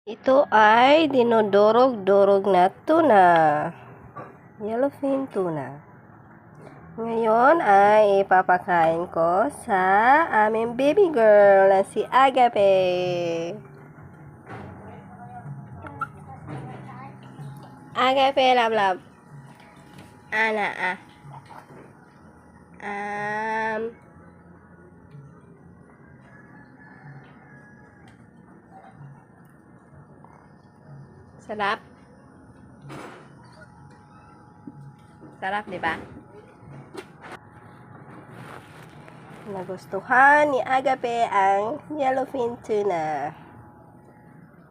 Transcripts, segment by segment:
Ito ay dinudurog-durog na tuna. Yellowfin tuna. Ngayon ay ipapakain ko sa aming baby girl na si Agape. Agape, love, love. Ana, ah. Sarap. Sarap, di ba? Nagustuhan ni Agape ang yellowfin tuna.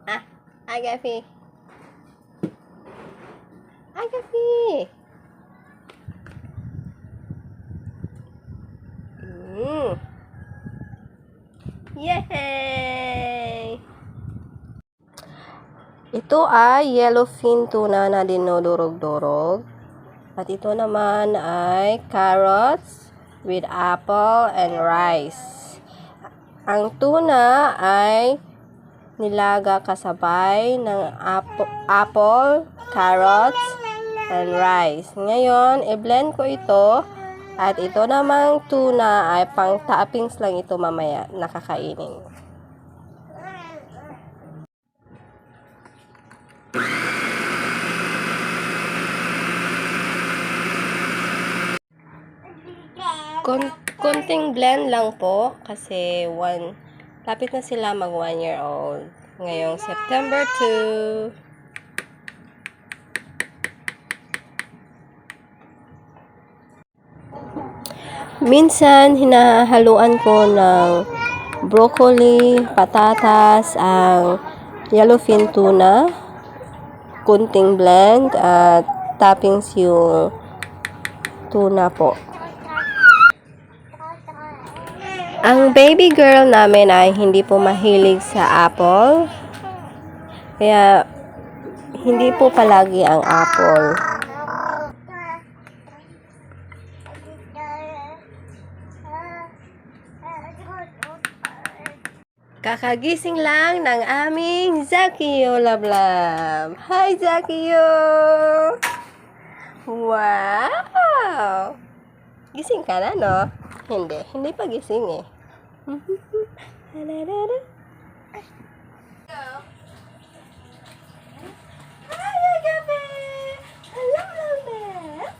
Ah, Agape. Agape. Yay! Ito ay yellowfin tuna na dinudurog-durog. At ito naman ay carrots with apple and rice. Ang tuna ay nilaga kasabay ng apple, carrots, and rice. Ngayon, i-blend ko ito. At ito namang tuna ay pang toppings lang ito mamaya nakakainin. Konting blend lang po kasi lapit na sila mag 1 year old ngayong September 2. Minsan hinahaluan ko ng broccoli, patatas, ang yellowfin tuna, kunting blend at toppings yung tuna po. Ang baby girl namin ay hindi po mahilig sa apple. Kaya hindi po palagi ang apple. Kakagising lang ng aming Zakio, love, love. Hi, Zakio! Wow! Gising ka na, no? Hindi pa gising eh. Hi, Agape! Hello, love, love.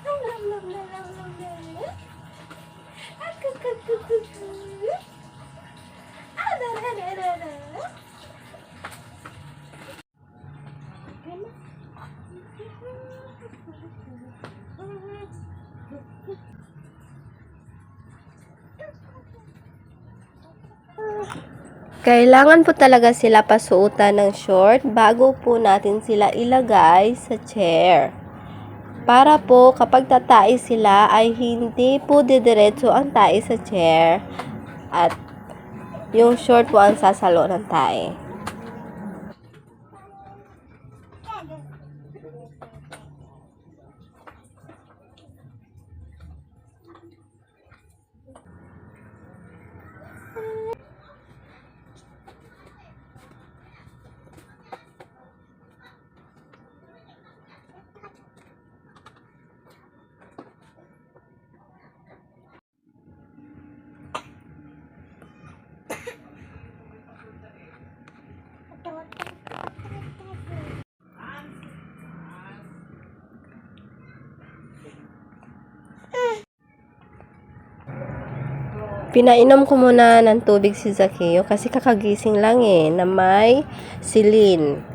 Hello, love, love, love. Kailangan po talaga sila pasuotan ng short bago po natin sila ilagay sa chair. Para po kapag tatai sila ay hindi po didiretso ang tae sa chair at yung short po ang sasalo ng tae. Pinainom ko muna ng tubig si Zakio kasi kakagising lang eh na may silin.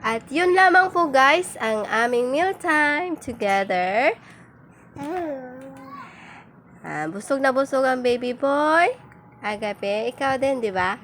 At yun lamang po guys, ang aming mealtime together. Busog na busog ang baby boy. Agape, ikaw din, di ba?